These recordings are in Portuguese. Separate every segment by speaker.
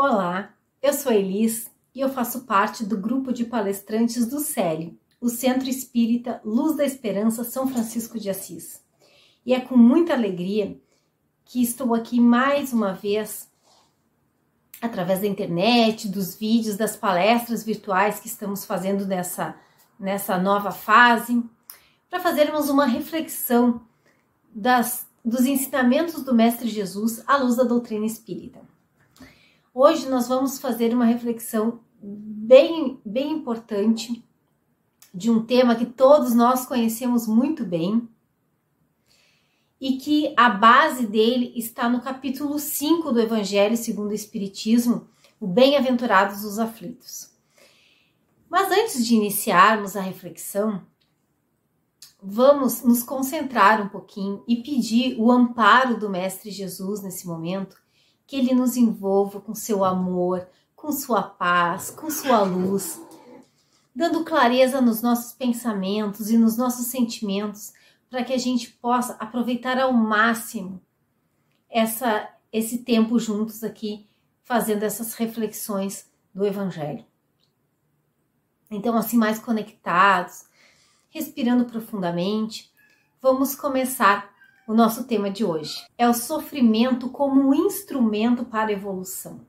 Speaker 1: Olá, eu sou a Elis e eu faço parte do grupo de palestrantes do CELI, o Centro Espírita Luz da Esperança São Francisco de Assis. E é com muita alegria que estou aqui mais uma vez, através da internet, dos vídeos, das palestras virtuais que estamos fazendo nessa nova fase, para fazermos uma reflexão dos ensinamentos do Mestre Jesus à luz da doutrina espírita. Hoje nós vamos fazer uma reflexão bem importante de um tema que todos nós conhecemos muito bem e que a base dele está no capítulo 5 do Evangelho segundo o Espiritismo, o Bem-aventurados os aflitos. Mas antes de iniciarmos a reflexão, vamos nos concentrar um pouquinho e pedir o amparo do Mestre Jesus nesse momento, que ele nos envolva com seu amor, com sua paz, com sua luz, dando clareza nos nossos pensamentos e nos nossos sentimentos, para que a gente possa aproveitar ao máximo esse tempo juntos aqui, fazendo essas reflexões do Evangelho. Então, assim, mais conectados, respirando profundamente, vamos começar o nosso tema de hoje. É o sofrimento como um instrumento para a evolução.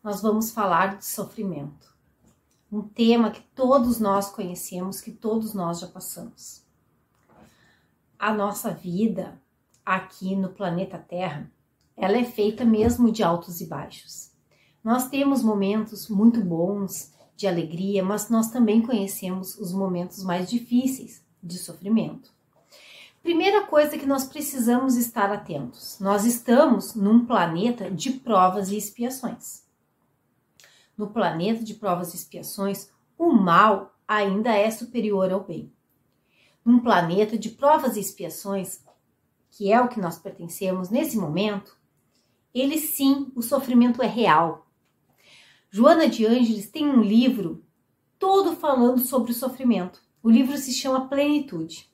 Speaker 1: Nós vamos falar de sofrimento. Um tema que todos nós conhecemos, que todos nós já passamos. A nossa vida aqui no planeta Terra, ela é feita mesmo de altos e baixos. Nós temos momentos muito bons de alegria, mas nós também conhecemos os momentos mais difíceis de sofrimento. Primeira coisa que nós precisamos estar atentos. Nós estamos num planeta de provas e expiações. No planeta de provas e expiações, o mal ainda é superior ao bem. Num planeta de provas e expiações, que é o que nós pertencemos nesse momento, ele sim, o sofrimento é real. Joana de Ângeles tem um livro todo falando sobre o sofrimento. O livro se chama Plenitude.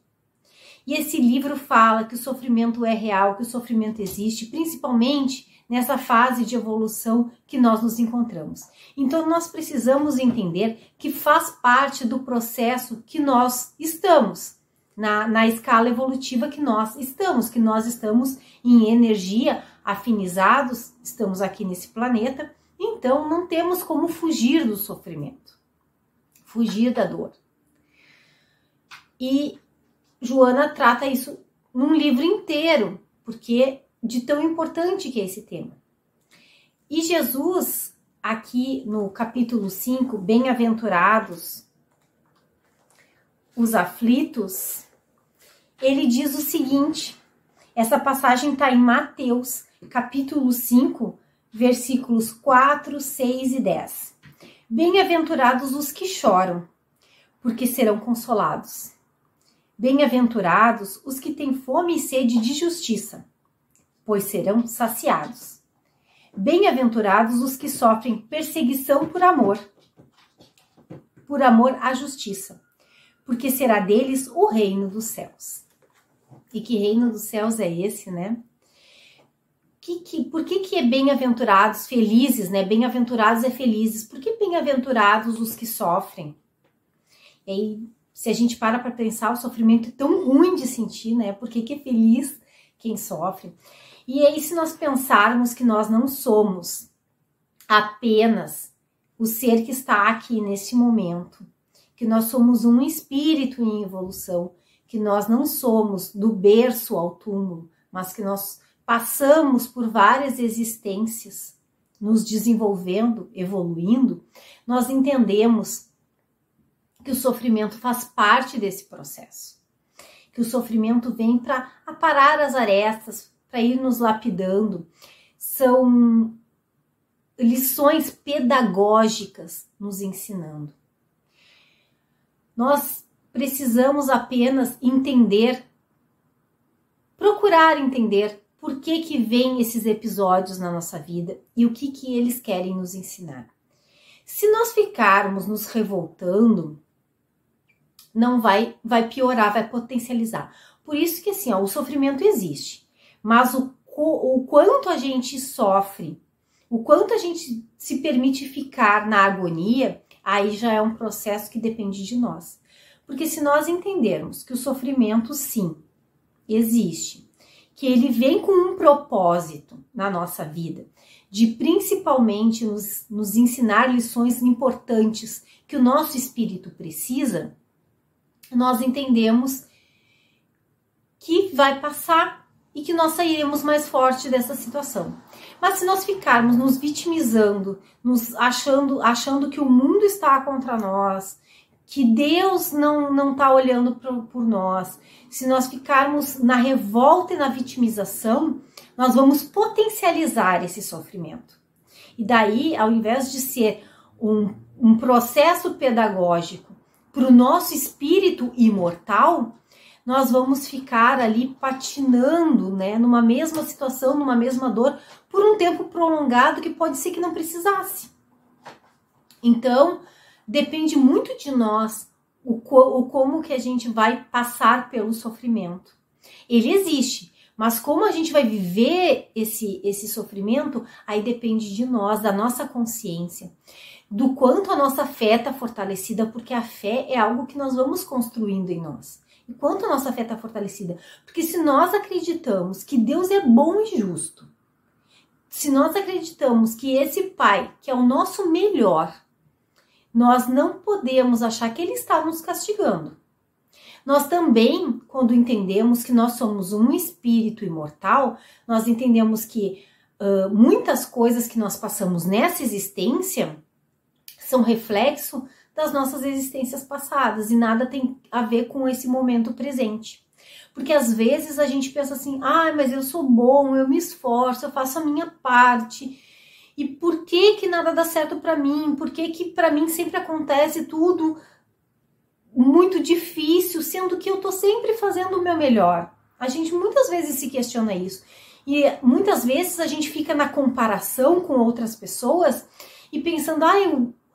Speaker 1: E esse livro fala que o sofrimento é real, que o sofrimento existe, principalmente nessa fase de evolução que nós nos encontramos. Então, nós precisamos entender que faz parte do processo que nós estamos, na escala evolutiva que nós estamos em energia, afinizados, estamos aqui nesse planeta, então não temos como fugir do sofrimento, fugir da dor. E Joana trata isso num livro inteiro, porque de tão importante que é esse tema. E Jesus, aqui no capítulo 5, Bem-aventurados os aflitos, ele diz o seguinte, essa passagem está em Mateus, capítulo 5, versículos 4, 6 e 10. Bem-aventurados os que choram, porque serão consolados. Bem-aventurados os que têm fome e sede de justiça, pois serão saciados. Bem-aventurados os que sofrem perseguição por amor à justiça, porque será deles o reino dos céus. E que reino dos céus é esse, né? Por que é bem-aventurados, felizes, né? Bem-aventurados é felizes. Por que bem-aventurados os que sofrem? E aí, se a gente para pensar, o sofrimento é tão ruim de sentir, né? Por que é feliz quem sofre? E aí, se nós pensarmos que nós não somos apenas o ser que está aqui neste momento, que nós somos um espírito em evolução, que nós não somos do berço ao túmulo, mas que nós passamos por várias existências, nos desenvolvendo, evoluindo, nós entendemos que o sofrimento faz parte desse processo. Que o sofrimento vem para aparar as arestas, para ir nos lapidando. São lições pedagógicas nos ensinando. Nós precisamos apenas entender, procurar entender por que vem esses episódios na nossa vida e o que eles querem nos ensinar. Se nós ficarmos nos revoltando, não vai piorar, vai potencializar. Por isso que assim, o sofrimento existe, mas o quanto a gente sofre O quanto a gente se permite ficar na agonia, aí já é um processo que depende de nós. Porque se nós entendermos que o sofrimento, sim, existe, que ele vem com um propósito na nossa vida, de principalmente nos ensinar lições importantes que o nosso espírito precisa, nós entendemos que vai passar e que nós sairemos mais forte dessa situação. Mas se nós ficarmos nos vitimizando, achando que o mundo está contra nós, que Deus não está olhando por nós, se nós ficarmos na revolta e na vitimização, nós vamos potencializar esse sofrimento. E daí, ao invés de ser um processo pedagógico para o nosso espírito imortal, nós vamos ficar ali patinando, né, numa mesma situação, numa mesma dor, por um tempo prolongado que pode ser que não precisasse. Então, depende muito de nós o como que a gente vai passar pelo sofrimento. Ele existe, mas como a gente vai viver esse sofrimento, aí depende de nós, da nossa consciência, do quanto a nossa fé está fortalecida, porque a fé é algo que nós vamos construindo em nós. E quanto a nossa fé está fortalecida? Porque se nós acreditamos que Deus é bom e justo, se nós acreditamos que esse Pai, que é o nosso melhor, nós não podemos achar que Ele está nos castigando. Nós também, quando entendemos que nós somos um espírito imortal, nós entendemos que muitas coisas que nós passamos nessa existência são reflexo das nossas existências passadas e nada tem a ver com esse momento presente. Porque às vezes a gente pensa assim, mas eu sou bom, eu me esforço, eu faço a minha parte. E por que nada dá certo para mim? Por que para mim sempre acontece tudo muito difícil, sendo que eu tô sempre fazendo o meu melhor? A gente muitas vezes se questiona isso. E muitas vezes a gente fica na comparação com outras pessoas e pensando,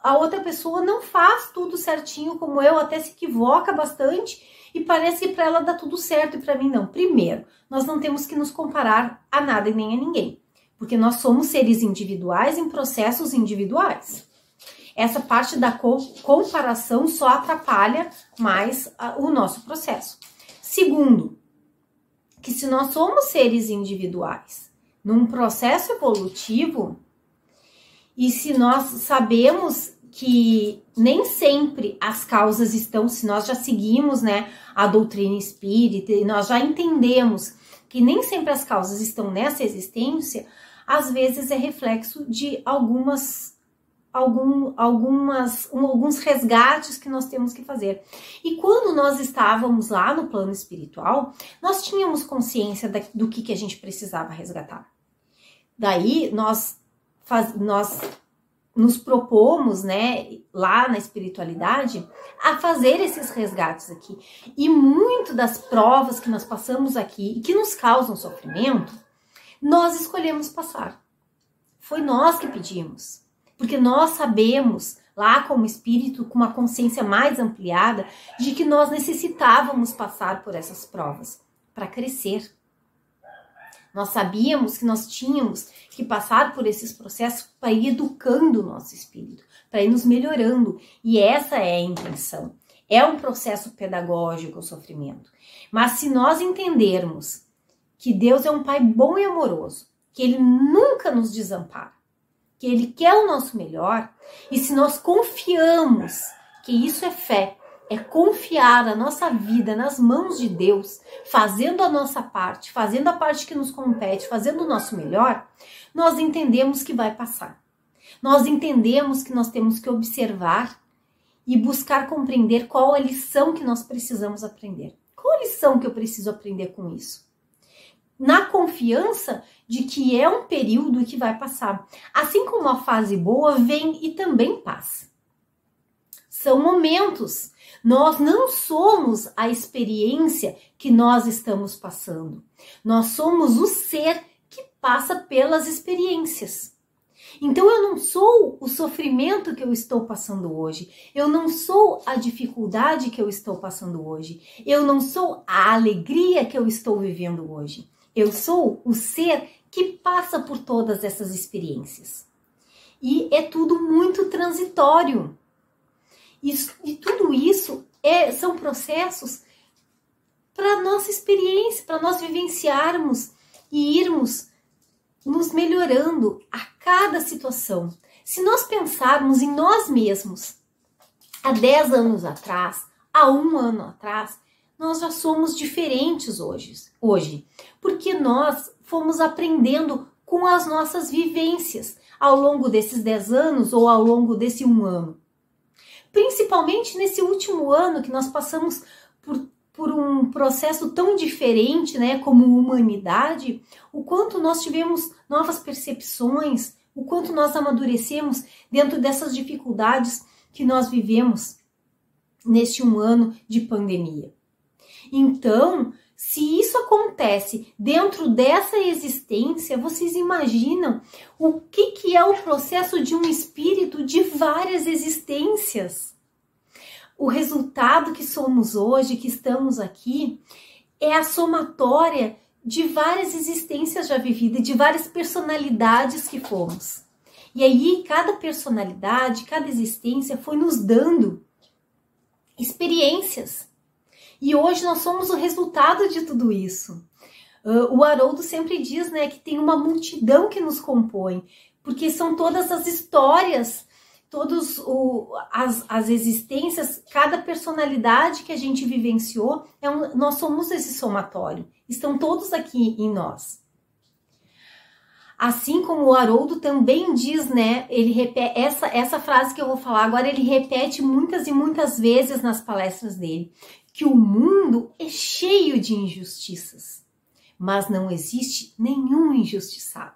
Speaker 1: a outra pessoa não faz tudo certinho como eu, até se equivoca bastante e parece que para ela dá tudo certo e para mim não. Primeiro, nós não temos que nos comparar a nada e nem a ninguém, porque nós somos seres individuais em processos individuais. Essa parte da comparação só atrapalha mais o nosso processo. Segundo, que se nós somos seres individuais num processo evolutivo, e se nós sabemos que nem sempre as causas estão, se nós já seguimos, né, a doutrina espírita e nós já entendemos que nem sempre as causas estão nessa existência, às vezes é reflexo de alguns resgates que nós temos que fazer. E quando nós estávamos lá no plano espiritual, nós tínhamos consciência do que a gente precisava resgatar. Daí nós nos propomos, né, lá na espiritualidade, a fazer esses resgates aqui. E muito das provas que nós passamos aqui e que nos causam sofrimento, nós escolhemos passar. Foi nós que pedimos. Porque nós sabemos, lá como espírito, com uma consciência mais ampliada, de que nós necessitávamos passar por essas provas para crescer. Nós sabíamos que nós tínhamos que passar por esses processos para ir educando o nosso espírito, para ir nos melhorando. E essa é a intenção. É um processo pedagógico o sofrimento. Mas se nós entendermos que Deus é um Pai bom e amoroso, que Ele nunca nos desampara, que Ele quer o nosso melhor, e se nós confiamos que isso é fé, é confiar a nossa vida nas mãos de Deus, fazendo a nossa parte, fazendo a parte que nos compete, fazendo o nosso melhor, nós entendemos que vai passar. Nós entendemos que nós temos que observar e buscar compreender qual a lição que nós precisamos aprender. Qual a lição que eu preciso aprender com isso? Na confiança de que é um período que vai passar. Assim como a fase boa vem e também passa. São momentos. Nós não somos a experiência que nós estamos passando. Nós somos o ser que passa pelas experiências. Então eu não sou o sofrimento que eu estou passando hoje. Eu não sou a dificuldade que eu estou passando hoje. Eu não sou a alegria que eu estou vivendo hoje. Eu sou o ser que passa por todas essas experiências. E é tudo muito transitório. E tudo isso são processos para nossa experiência, para nós vivenciarmos e irmos nos melhorando a cada situação. Se nós pensarmos em nós mesmos, há 10 anos atrás, há 1 ano atrás, nós já somos diferentes hoje, porque nós fomos aprendendo com as nossas vivências ao longo desses 10 anos ou ao longo desse 1 ano. Principalmente nesse último ano que nós passamos por um processo tão diferente, né, como humanidade, o quanto nós tivemos novas percepções, o quanto nós amadurecemos dentro dessas dificuldades que nós vivemos neste 1 ano de pandemia. Então, se isso acontece dentro dessa existência, vocês imaginam o que é o processo de um espírito de várias existências? O resultado que somos hoje, que estamos aqui, é a somatória de várias existências já vividas, de várias personalidades que fomos. E aí, cada personalidade, cada existência foi nos dando experiências. E hoje nós somos o resultado de tudo isso. O Haroldo sempre diz, né, que tem uma multidão que nos compõe, porque são todas as histórias, todas as existências, cada personalidade que a gente vivenciou, nós somos esse somatório. Estão todos aqui em nós. Assim como o Haroldo também diz, né, ele repete essa frase que eu vou falar agora, ele repete muitas e muitas vezes nas palestras dele, que o mundo é cheio de injustiças, mas não existe nenhum injustiçado.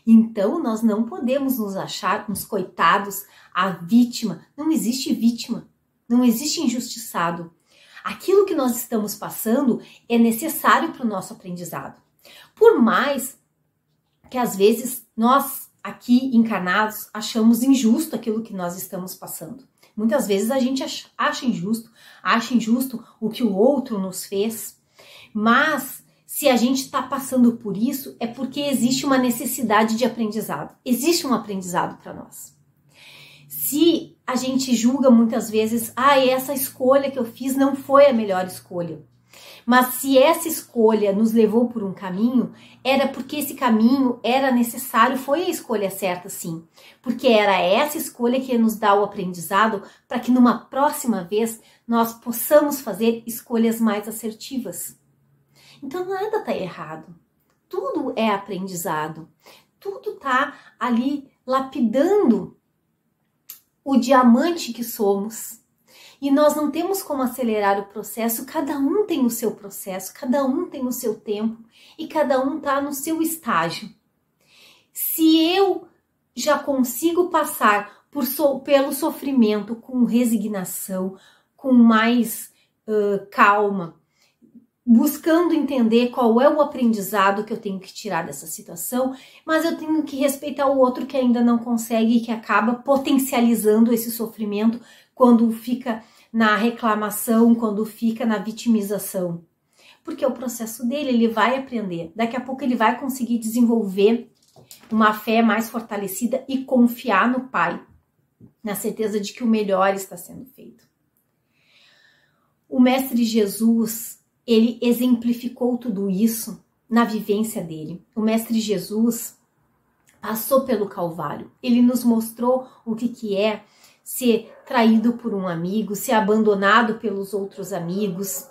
Speaker 1: Então, nós não podemos nos achar uns coitados, a vítima. Não existe vítima, não existe injustiçado. Aquilo que nós estamos passando é necessário para o nosso aprendizado. Por mais que às vezes nós aqui encarnados achamos injusto aquilo que nós estamos passando. Muitas vezes a gente acha injusto o que o outro nos fez, mas se a gente está passando por isso é porque existe uma necessidade de aprendizado, existe um aprendizado para nós. Se a gente julga muitas vezes, essa escolha que eu fiz não foi a melhor escolha, mas se essa escolha nos levou por um caminho, era porque esse caminho era necessário, foi a escolha certa sim. Porque era essa escolha que ia nos dar o aprendizado para que numa próxima vez nós possamos fazer escolhas mais assertivas. Então nada está errado. Tudo é aprendizado. Tudo está ali lapidando o diamante que somos. E nós não temos como acelerar o processo, cada um tem o seu processo, cada um tem o seu tempo e cada um está no seu estágio. Se eu já consigo passar pelo sofrimento com resignação, com mais calma, buscando entender qual é o aprendizado que eu tenho que tirar dessa situação, mas eu tenho que respeitar o outro que ainda não consegue e que acaba potencializando esse sofrimento quando fica na reclamação, quando fica na vitimização. Porque é o processo dele, ele vai aprender. Daqui a pouco ele vai conseguir desenvolver uma fé mais fortalecida e confiar no Pai, na certeza de que o melhor está sendo feito. O Mestre Jesus, ele exemplificou tudo isso na vivência dele. O Mestre Jesus passou pelo Calvário. Ele nos mostrou o que é ser traído por um amigo, ser abandonado pelos outros amigos.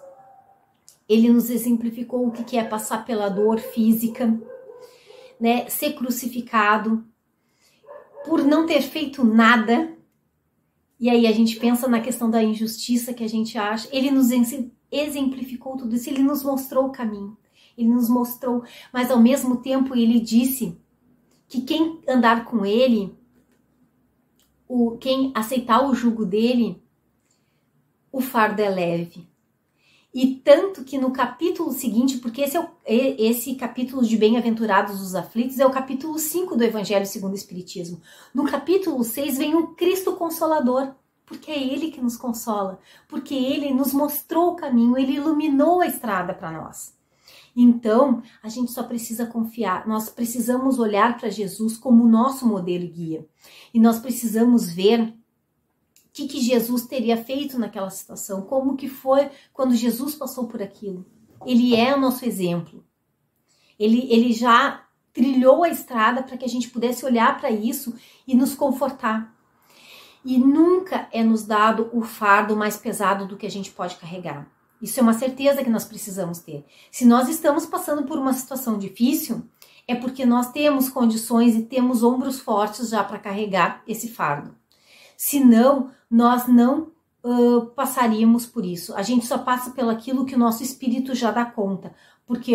Speaker 1: Ele nos exemplificou o que é passar pela dor física, né? Ser crucificado por não ter feito nada. E aí a gente pensa na questão da injustiça que a gente acha. Ele nos exemplificou tudo isso, ele nos mostrou o caminho. Ele nos mostrou, mas ao mesmo tempo ele disse que quem andar com ele, quem aceitar o jugo dele, o fardo é leve. E tanto que no capítulo seguinte, porque esse capítulo de Bem-aventurados os aflitos é o capítulo 5 do Evangelho segundo o Espiritismo. No capítulo 6 vem o Cristo Consolador, porque é Ele que nos consola, porque Ele nos mostrou o caminho, Ele iluminou a estrada para nós. Então, a gente só precisa confiar, nós precisamos olhar para Jesus como o nosso modelo e guia. E nós precisamos ver o que Jesus teria feito naquela situação, como que foi quando Jesus passou por aquilo. Ele é o nosso exemplo. Ele já trilhou a estrada para que a gente pudesse olhar para isso e nos confortar. E nunca é nos dado o fardo mais pesado do que a gente pode carregar. Isso é uma certeza que nós precisamos ter. Se nós estamos passando por uma situação difícil, é porque nós temos condições e temos ombros fortes já para carregar esse fardo. Senão, nós não passaríamos por isso. A gente só passa pelo aquilo que o nosso espírito já dá conta, porque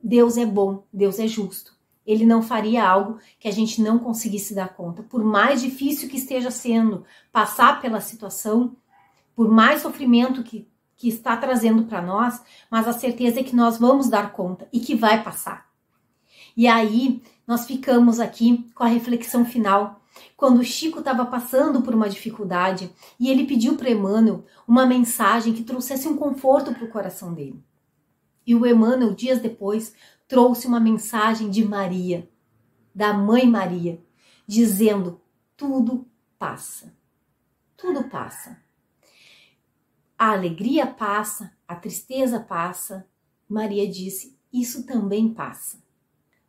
Speaker 1: Deus é bom, Deus é justo. Ele não faria algo que a gente não conseguisse dar conta. Por mais difícil que esteja sendo passar pela situação, por mais sofrimento que está trazendo para nós, mas a certeza é que nós vamos dar conta e que vai passar. E aí, nós ficamos aqui com a reflexão final. Quando o Chico estava passando por uma dificuldade e ele pediu para Emmanuel uma mensagem que trouxesse um conforto para o coração dele. E o Emmanuel, dias depois, trouxe uma mensagem de Maria, da Mãe Maria, dizendo: tudo passa, tudo passa. A alegria passa, a tristeza passa. Maria disse: isso também passa.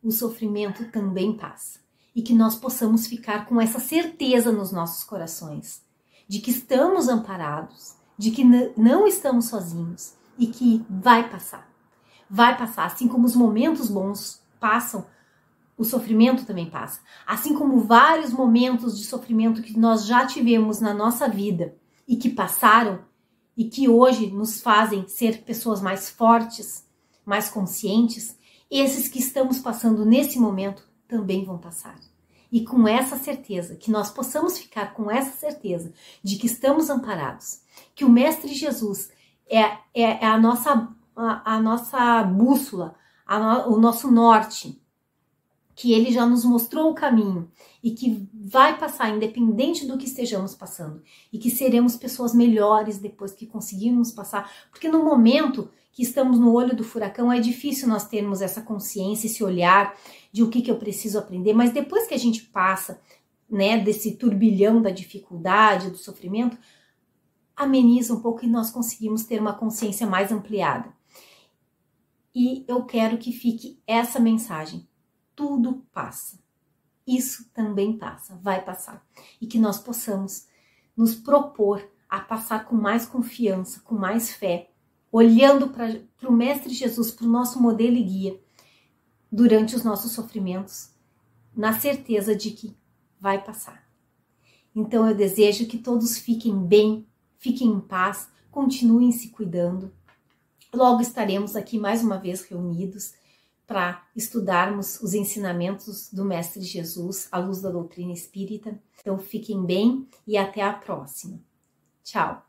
Speaker 1: O sofrimento também passa. E que nós possamos ficar com essa certeza nos nossos corações, de que estamos amparados, de que não estamos sozinhos e que vai passar. Vai passar, assim como os momentos bons passam, o sofrimento também passa. Assim como vários momentos de sofrimento que nós já tivemos na nossa vida e que passaram e que hoje nos fazem ser pessoas mais fortes, mais conscientes, esses que estamos passando nesse momento também vão passar. E com essa certeza, que nós possamos ficar com essa certeza de que estamos amparados, que o Mestre Jesus é a nossa bússola, o nosso norte, que ele já nos mostrou o caminho e que vai passar independente do que estejamos passando e que seremos pessoas melhores depois que conseguirmos passar, porque no momento que estamos no olho do furacão é difícil nós termos essa consciência, esse olhar de o que eu preciso aprender, mas depois que a gente passa, né, desse turbilhão da dificuldade, do sofrimento, ameniza um pouco e nós conseguimos ter uma consciência mais ampliada. E eu quero que fique essa mensagem: tudo passa. Isso também passa, vai passar. E que nós possamos nos propor a passar com mais confiança, com mais fé, olhando para o Mestre Jesus, para o nosso modelo e guia, durante os nossos sofrimentos, na certeza de que vai passar. Então eu desejo que todos fiquem bem, fiquem em paz, continuem se cuidando. Logo estaremos aqui mais uma vez reunidos para estudarmos os ensinamentos do Mestre Jesus à luz da doutrina espírita. Então fiquem bem e até a próxima. Tchau!